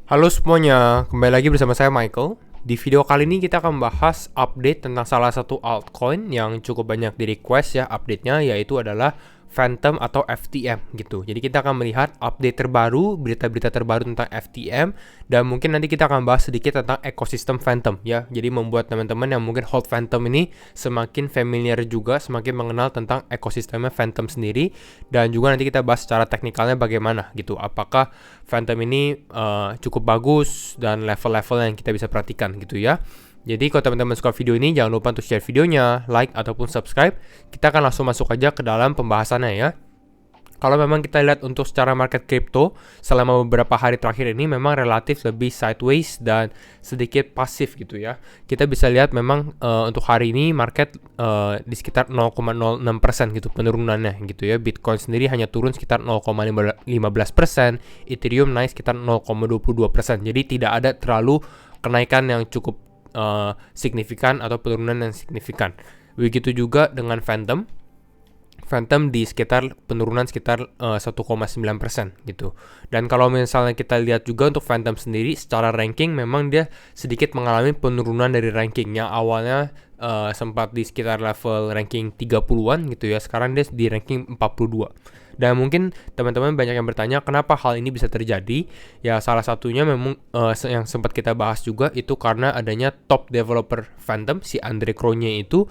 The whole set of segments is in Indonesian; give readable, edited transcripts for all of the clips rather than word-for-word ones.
Halo semuanya, kembali lagi bersama saya Michael. Di video kali ini kita akan membahas update tentang salah satu altcoin yang cukup banyak di request ya update-nya, yaitu adalah Phantom atau FTM gitu. Jadi kita akan melihat update terbaru, berita-berita terbaru tentang FTM, dan mungkin nanti kita akan bahas sedikit tentang ekosistem Phantom ya. Jadi membuat teman-teman yang mungkin hold Phantom ini semakin familiar juga, semakin mengenal tentang ekosistemnya Phantom sendiri, dan juga nanti kita bahas secara teknikalnya bagaimana gitu. Apakah Phantom ini cukup bagus dan level-level yang kita bisa perhatikan gitu ya. Jadi kalau teman-teman suka video ini, jangan lupa untuk share videonya, like ataupun subscribe. Kita akan langsung masuk aja ke dalam pembahasannya ya. Kalau memang kita lihat untuk secara market crypto selama beberapa hari terakhir ini memang relatif lebih sideways dan sedikit pasif gitu ya. Kita bisa lihat memang untuk hari ini market di sekitar 0,06% gitu penurunannya gitu ya. Bitcoin sendiri hanya turun sekitar 0,15%, Ethereum naik sekitar 0,22%. Jadi tidak ada terlalu kenaikan yang cukup signifikan atau penurunan yang signifikan. Begitu juga dengan Phantom di sekitar penurunan sekitar 1,9% gitu. Dan kalau misalnya kita lihat juga untuk Phantom sendiri secara ranking memang dia sedikit mengalami penurunan dari ranking yang awalnya sempat di sekitar level ranking 30-an gitu ya. Sekarang dia di ranking 42. Dan mungkin teman-teman banyak yang bertanya kenapa hal ini bisa terjadi. Ya salah satunya memang yang sempat kita bahas juga itu karena adanya top developer Phantom si Andre Cronje itu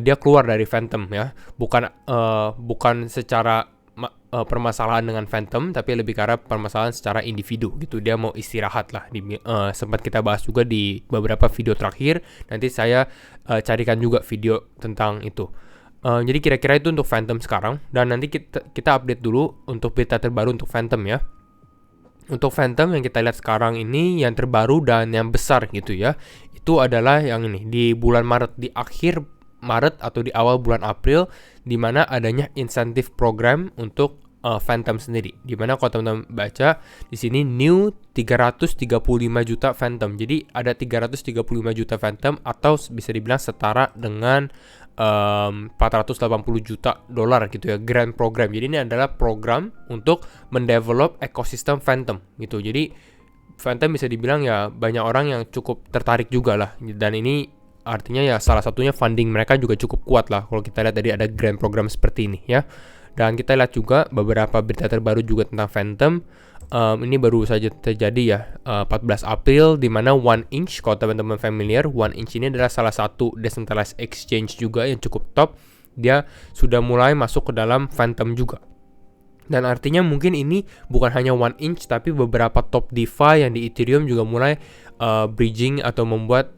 dia keluar dari Phantom ya. Bukan secara permasalahan dengan Phantom, tapi lebih karena permasalahan secara individu gitu. Dia mau istirahat lah. Sempat kita bahas juga di beberapa video terakhir. Nanti saya carikan juga video tentang itu. Jadi kira-kira itu untuk Phantom sekarang, dan nanti kita update dulu untuk berita terbaru untuk Phantom ya. Untuk Phantom yang kita lihat sekarang ini yang terbaru dan yang besar gitu ya, itu adalah yang ini di bulan Maret, di akhir Maret atau di awal bulan April, di mana adanya insentif program untuk Phantom sendiri. Di mana kalau teman-teman baca di sini new 335 juta Phantom. Jadi ada 335 juta Phantom atau bisa dibilang setara dengan 480 juta dolar gitu ya, grant program. Jadi ini adalah program untuk mendevelop ekosistem Phantom gitu. Jadi Phantom bisa dibilang ya banyak orang yang cukup tertarik juga lah, dan ini artinya ya salah satunya funding mereka juga cukup kuat lah kalau kita lihat tadi ada grant program seperti ini ya. Dan kita lihat juga beberapa berita terbaru juga tentang Phantom. Ini baru saja terjadi ya 14 April, di mana 1inch, kalau teman-teman familiar, 1inch ini adalah salah satu decentralized exchange juga yang cukup top. Dia sudah mulai masuk ke dalam Phantom juga. Dan artinya mungkin ini bukan hanya 1inch, tapi beberapa top DeFi yang di Ethereum juga mulai bridging atau membuat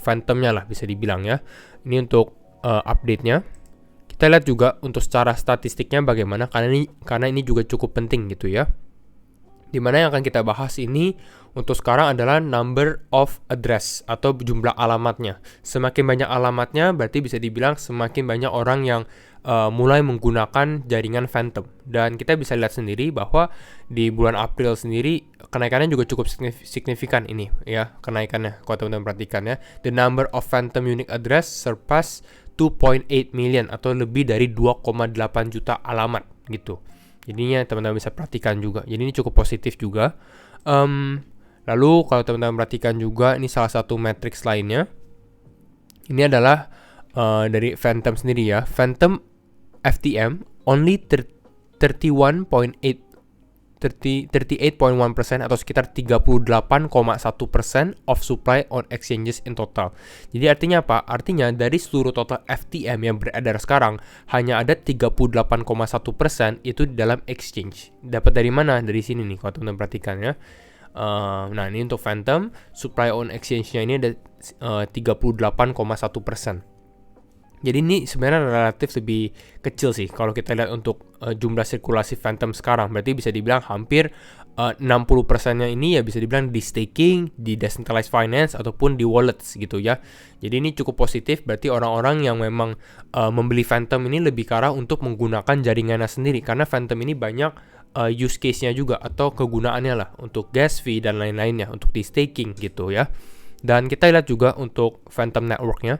Phantomnya lah bisa dibilang ya. Ini untuk update-nya. Kita lihat juga untuk secara statistiknya bagaimana, karena ini juga cukup penting gitu ya. Dimana yang akan kita bahas ini untuk sekarang adalah number of address atau jumlah alamatnya. Semakin banyak alamatnya berarti bisa dibilang semakin banyak orang yang mulai menggunakan jaringan Phantom. Dan kita bisa lihat sendiri bahwa di bulan April sendiri kenaikannya juga cukup signifikan ini ya, kenaikannya kalau teman-teman perhatikan ya. The number of Phantom unique address surpass 2.8 million atau lebih dari 2,8 juta alamat gitu. Jadinya teman-teman bisa perhatikan juga. Jadi ini cukup positif juga. Lalu kalau teman-teman perhatikan juga ini salah satu matriks lainnya. Ini adalah dari Phantom sendiri ya. Phantom FTM only 38.1% atau sekitar 38,1% of supply on exchanges in total. Jadi artinya apa? Artinya dari seluruh total FTM yang beredar sekarang hanya ada 38,1% itu di dalam exchange. Dapat dari mana? Dari sini nih kalau teman-teman perhatikan ya. Nah ini untuk Phantom supply on exchange-nya ini ada 38,1%. Jadi ini sebenarnya relatif lebih kecil sih kalau kita lihat untuk jumlah sirkulasi Phantom sekarang. Berarti bisa dibilang hampir 60%-nya ini ya bisa dibilang di staking, di decentralized finance ataupun di wallets gitu ya. Jadi ini cukup positif, berarti orang-orang yang memang membeli Phantom ini lebih ke arah untuk menggunakan jaringannya sendiri, karena Phantom ini banyak use case-nya juga atau kegunaannya lah untuk gas fee dan lain-lainnya untuk di staking gitu ya. Dan kita lihat juga untuk Phantom network-nya.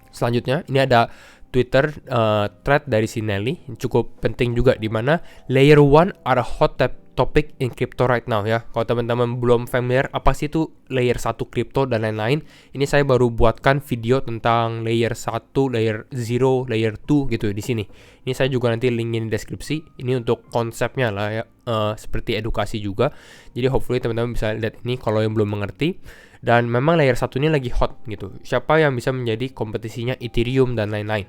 Selanjutnya, ini ada Twitter thread dari si Nelly, cukup penting juga, di mana layer 1 are a hot topic in crypto right now ya. Kalau teman-teman belum familiar apa sih itu layer 1 crypto dan lain-lain, ini saya baru buatkan video tentang layer 1, layer 0, layer 2 gitu di sini. Ini saya juga nanti linkin di deskripsi. Ini untuk konsepnya lah ya, seperti edukasi juga. Jadi hopefully teman-teman bisa lihat ini kalau yang belum mengerti. Dan memang layer 1 ini lagi hot gitu. Siapa yang bisa menjadi kompetisinya Ethereum dan lain-lain.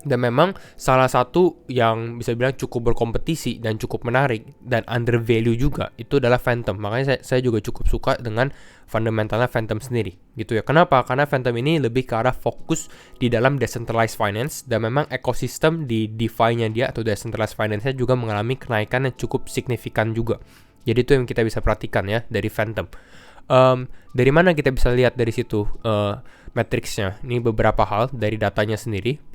Dan memang salah satu yang bisa bilang cukup berkompetisi dan cukup menarik dan under value juga itu adalah Phantom. Makanya saya juga cukup suka dengan fundamentalnya Phantom sendiri gitu ya. Kenapa? Karena Phantom ini lebih ke arah fokus di dalam decentralized finance dan memang ekosistem di DeFi-nya dia atau decentralized finance-nya juga mengalami kenaikan yang cukup signifikan juga. Jadi itu yang kita bisa perhatikan ya dari Phantom. Dari mana kita bisa lihat dari situ matriksnya? Ini beberapa hal dari datanya sendiri.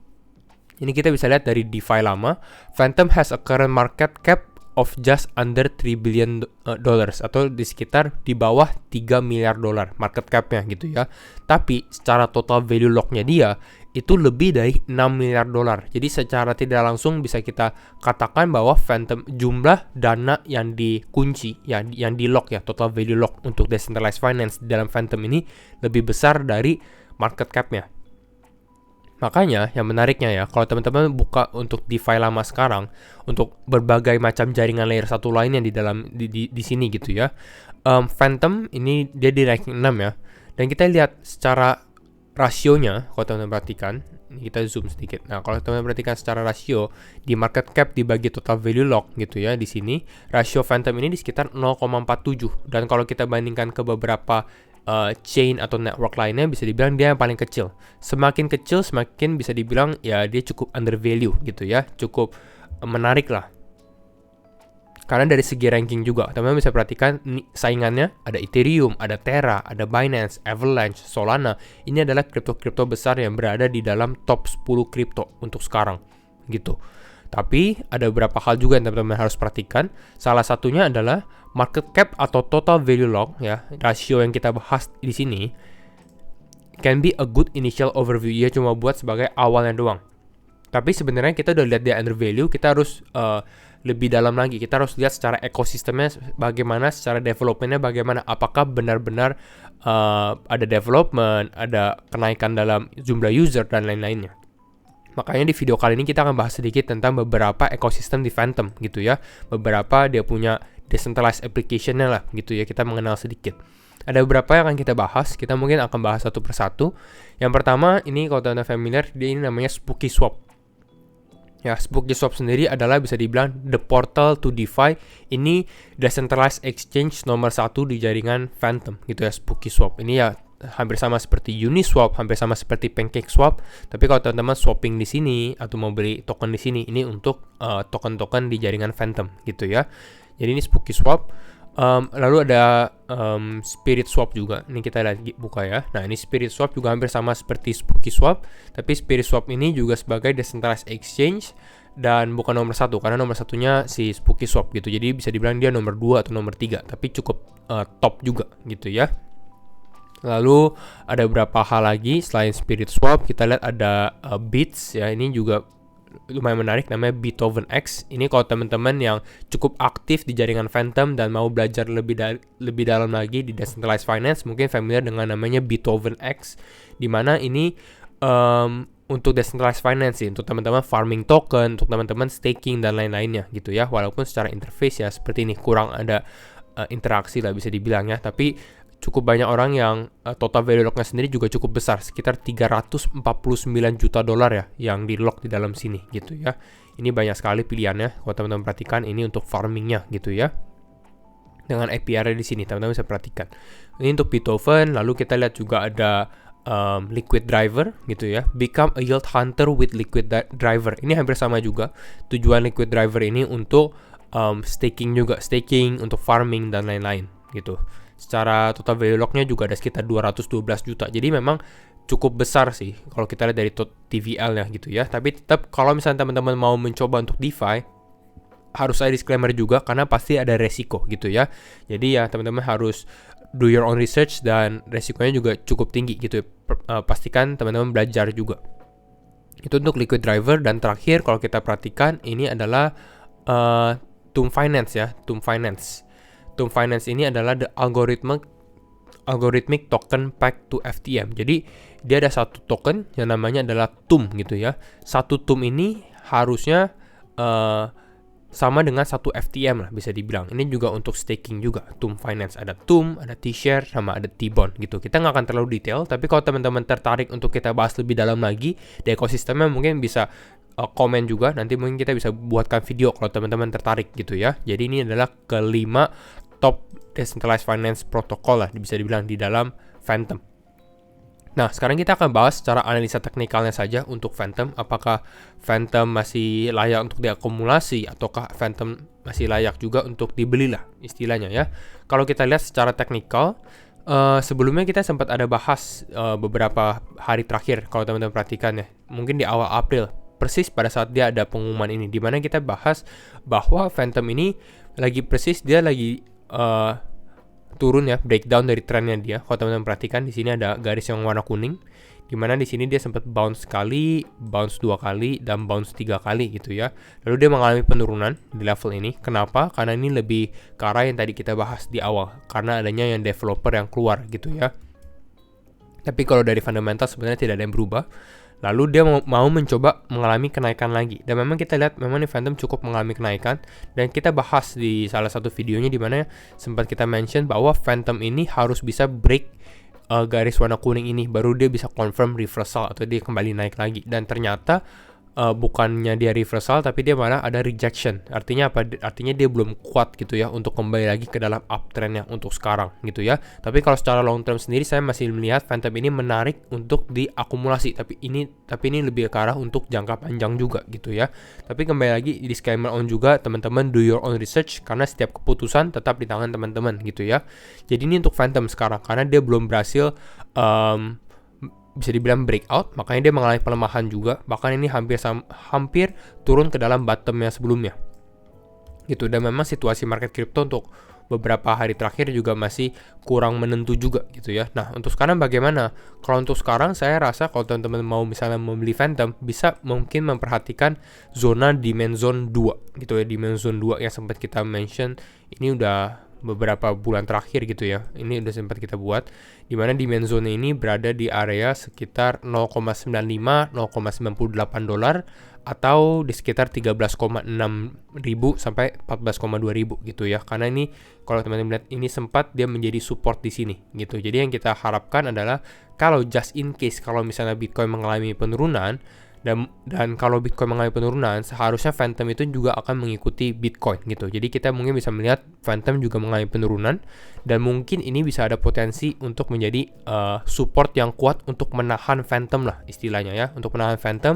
Ini kita bisa lihat dari DeFi lama. Phantom has a current market cap of just under $3 billion atau di sekitar di bawah 3 miliar dolar market capnya gitu ya. Tapi secara total value lock-nya dia itu lebih dari 6 miliar dolar. Jadi secara tidak langsung bisa kita katakan bahwa Phantom jumlah dana yang dikunci yang di lock ya, total value lock untuk decentralized finance dalam Phantom ini lebih besar dari market cap-nya. Makanya yang menariknya ya, kalau teman-teman buka untuk DeFi lama sekarang, untuk berbagai macam jaringan layer 1 lainnya di dalam di sini gitu ya. Phantom ini dia di ranking 6 ya. Dan kita lihat secara rasionya, kalau teman-teman perhatikan, ini kita zoom sedikit. Nah, kalau teman-teman perhatikan secara rasio di market cap dibagi total value lock gitu ya, di sini rasio Phantom ini di sekitar 0,47. Dan kalau kita bandingkan ke beberapa chain atau network lainnya bisa dibilang dia yang paling kecil. Semakin kecil semakin bisa dibilang ya dia cukup under value gitu ya, cukup menarik lah. Karena dari segi ranking juga, teman-teman bisa perhatikan saingannya ada Ethereum, ada Terra, ada Binance, Avalanche, Solana. Ini adalah kripto-kripto besar yang berada di dalam top 10 kripto untuk sekarang gitu. Tapi ada beberapa hal juga yang teman-teman harus perhatikan. Salah satunya adalah market cap atau total value lock ya, rasio yang kita bahas di sini can be a good initial overview. Ia cuma buat sebagai awalnya doang. Tapi sebenarnya kita udah lihat dia under value, kita harus lebih dalam lagi. Kita harus lihat secara ekosistemnya bagaimana, secara developmentnya bagaimana. Apakah benar-benar ada development, ada kenaikan dalam jumlah user dan lain-lainnya. Makanya di video kali ini kita akan bahas sedikit tentang beberapa ekosistem di Phantom gitu ya. Beberapa dia punya decentralized application-nya lah gitu ya. Kita mengenal sedikit. Ada beberapa yang akan kita bahas. Kita mungkin akan bahas satu persatu. Yang pertama ini kalau teman-teman familiar, dia ini namanya SpookySwap. Ya, SpookySwap sendiri adalah bisa dibilang the portal to DeFi. Ini decentralized exchange nomor 1 di jaringan Phantom gitu ya, SpookySwap. Ini ya hampir sama seperti Uniswap, hampir sama seperti PancakeSwap. Tapi kalau teman-teman swapping di sini atau mau beli token di sini, ini untuk token-token di jaringan Phantom gitu ya. Jadi ini SpookySwap. Lalu ada SpiritSwap juga. Ini kita lihat buka ya. Nah, ini SpiritSwap juga hampir sama seperti SpookySwap, tapi SpiritSwap ini juga sebagai decentralized exchange dan bukan nomor 1 karena nomor satunya si SpookySwap gitu. Jadi bisa dibilang dia nomor 2 atau nomor 3, tapi cukup top juga gitu ya. Lalu ada beberapa hal lagi selain SpiritSwap, kita lihat ada Bits ya, ini juga lumayan menarik, namanya Beethoven X. Ini kalau teman-teman yang cukup aktif di jaringan Phantom dan mau belajar lebih dalam lagi di decentralized finance, mungkin familiar dengan namanya Beethoven X, dimana ini untuk decentralized finance sih, untuk teman-teman farming token, untuk teman-teman staking dan lain-lainnya gitu ya. Walaupun secara interface ya seperti ini kurang ada interaksi lah bisa dibilang ya, tapi cukup banyak orang yang total value lock-nya sendiri juga cukup besar, sekitar 349 juta dolar ya yang di lock di dalam sini gitu ya. Ini banyak sekali pilihannya kalau teman-teman perhatikan, ini untuk farmingnya gitu ya. Dengan APR di sini teman-teman bisa perhatikan. Ini untuk Beethoven, lalu kita lihat juga ada Liquid Driver gitu ya. Become a yield hunter with Liquid Driver. Ini hampir sama juga. Tujuan Liquid Driver ini untuk staking juga, staking untuk farming dan lain-lain gitu. Secara total value lock-nya juga ada sekitar 212 juta. Jadi memang cukup besar sih kalau kita lihat dari TVL-nya gitu ya. Tapi tetap kalau misalnya teman-teman mau mencoba untuk DeFi, harus ada disclaimer juga karena pasti ada resiko gitu ya. Jadi ya teman-teman harus do your own research dan resikonya juga cukup tinggi gitu ya. Pastikan teman-teman belajar juga. Itu untuk Liquid Driver. Dan terakhir kalau kita perhatikan ini adalah Tomb Finance ya, Tomb Finance. Tomb Finance ini adalah the algorithmic token pegged to FTM. Jadi dia ada satu token yang namanya adalah Tomb gitu ya. Satu Tomb ini harusnya sama dengan satu FTM lah bisa dibilang. Ini juga untuk staking juga. Tomb Finance ada Tomb, ada T-share, sama ada T-bond gitu. Kita nggak akan terlalu detail, tapi kalau teman-teman tertarik untuk kita bahas lebih dalam lagi di ekosistemnya, mungkin bisa komen juga. Nanti mungkin kita bisa buatkan video kalau teman-teman tertarik gitu ya. Jadi ini adalah kelima top decentralized finance protocol lah bisa dibilang di dalam Phantom. Nah, sekarang kita akan bahas secara analisa teknikalnya saja untuk Phantom. Apakah Phantom masih layak untuk diakumulasi ataukah Phantom masih layak juga untuk dibeli lah istilahnya ya. Kalau kita lihat secara teknikal, sebelumnya kita sempat ada bahas beberapa hari terakhir kalau teman-teman perhatikan ya. Mungkin di awal April, persis pada saat dia ada pengumuman ini, di mana kita bahas bahwa Phantom ini dia lagi turun ya, breakdown dari trennya dia. Kalau teman-teman perhatikan di sini ada garis yang warna kuning, di mana di sini dia sempat bounce sekali, bounce 2 kali, dan bounce 3 kali gitu ya. Lalu dia mengalami penurunan di level ini. Kenapa? Karena ini lebih ke arah yang tadi kita bahas di awal, karena adanya yang developer yang keluar gitu ya. Tapi kalau dari fundamental sebenarnya tidak ada yang berubah. Lalu dia mau mencoba mengalami kenaikan lagi. Dan memang kita lihat memang nih Phantom cukup mengalami kenaikan. Dan kita bahas di salah satu videonya di mana sempat kita mention bahwa Phantom ini harus bisa break garis warna kuning ini. Baru dia bisa confirm reversal atau dia kembali naik lagi. Dan ternyata bukannya dia reversal tapi dia malah ada rejection. Artinya apa? Artinya dia belum kuat gitu ya untuk kembali lagi ke dalam uptrendnya untuk sekarang gitu ya. Tapi kalau secara long term sendiri saya masih melihat Phantom ini menarik untuk diakumulasi. Tapi ini lebih ke arah untuk jangka panjang juga gitu ya. Tapi kembali lagi disclaimer on juga, teman-teman do your own research karena setiap keputusan tetap di tangan teman-teman gitu ya. Jadi ini untuk Phantom sekarang karena dia belum berhasil bisa dibilang breakout, makanya dia mengalami pelemahan juga. Bahkan ini hampir turun ke dalam bottomnya sebelumnya gitu. Dan memang situasi market crypto untuk beberapa hari terakhir juga masih kurang menentu juga gitu ya. Nah untuk sekarang bagaimana? Kalau untuk sekarang saya rasa kalau teman-teman mau misalnya membeli Phantom, bisa mungkin memperhatikan zona demand zone 2 gitu ya. Demand zone 2 yang sempat kita mention ini udah beberapa bulan terakhir gitu ya. Ini udah sempat kita buat, dimana demand zone ini berada di area sekitar 0,95 $0,98 atau di sekitar 13,6 ribu sampai 14,2 ribu gitu ya. Karena ini kalau teman-teman lihat ini sempat dia menjadi support di sini gitu. Jadi yang kita harapkan adalah kalau just in case kalau misalnya Bitcoin mengalami penurunan, dan kalau Bitcoin mengalami penurunan, seharusnya Phantom itu juga akan mengikuti Bitcoin gitu. Jadi kita mungkin bisa melihat Phantom juga mengalami penurunan, dan mungkin ini bisa ada potensi untuk menjadi support yang kuat untuk menahan Phantom lah istilahnya ya, untuk menahan Phantom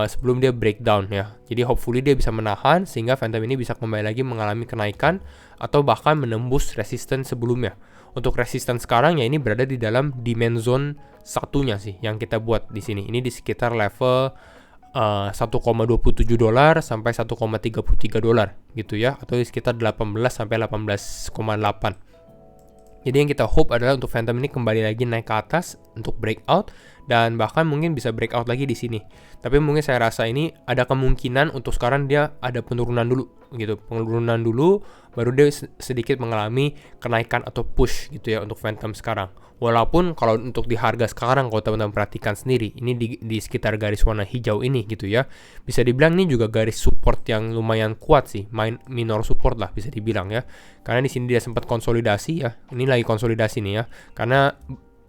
sebelum dia breakdown ya. Jadi hopefully dia bisa menahan sehingga Phantom ini bisa kembali lagi mengalami kenaikan atau bahkan menembus resistance sebelumnya. Untuk resistance sekarang ya ini berada di dalam demand zone satunya sih yang kita buat di sini. Ini di sekitar level $1,27 sampai $1,33 gitu ya, atau di sekitar 18 sampai 18,8. Jadi yang kita hope adalah untuk Phantom ini kembali lagi naik ke atas untuk breakout, dan bahkan mungkin bisa breakout lagi di sini. Tapi mungkin saya rasa ini ada kemungkinan untuk sekarang dia ada penurunan dulu gitu. Penurunan dulu baru dia sedikit mengalami kenaikan atau push gitu ya untuk Phantom sekarang. Walaupun kalau untuk di harga sekarang kalau teman-teman perhatikan sendiri, ini di sekitar garis warna hijau ini gitu ya. Bisa dibilang ini juga garis support yang lumayan kuat sih, minor support lah bisa dibilang ya. Karena di sini dia sempat konsolidasi ya. Ini lagi konsolidasi nih ya. Karena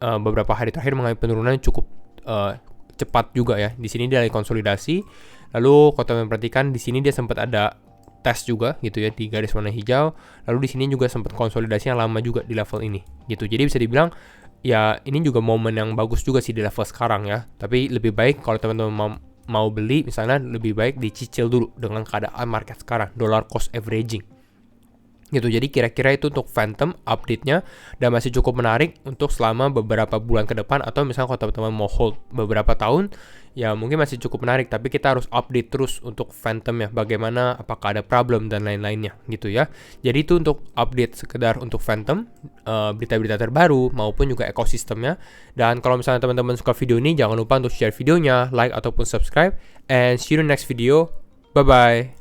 beberapa hari terakhir mengalami penurunan cukup cepat juga ya. Di sini dia lagi konsolidasi. Lalu kalau teman-teman perhatikan di sini dia sempat ada tes juga gitu ya di garis warna hijau. Lalu di sini juga sempat konsolidasi yang lama juga di level ini gitu. Jadi bisa dibilang ya ini juga momen yang bagus juga sih di level sekarang ya. Tapi lebih baik kalau teman-teman mau beli misalnya, lebih baik dicicil dulu dengan keadaan market sekarang, dollar cost averaging gitu. Jadi kira-kira itu untuk Phantom update-nya, dan masih cukup menarik untuk selama beberapa bulan ke depan, atau misalnya kalau teman-teman mau hold beberapa tahun ya mungkin masih cukup menarik. Tapi kita harus update terus untuk Phantom ya, bagaimana, apakah ada problem dan lain-lainnya gitu ya. Jadi itu untuk update sekedar untuk Phantom, berita-berita terbaru maupun juga ekosistemnya. Dan kalau misalnya teman-teman suka video ini, jangan lupa untuk share videonya, like ataupun subscribe, and see you in the next video. Bye bye.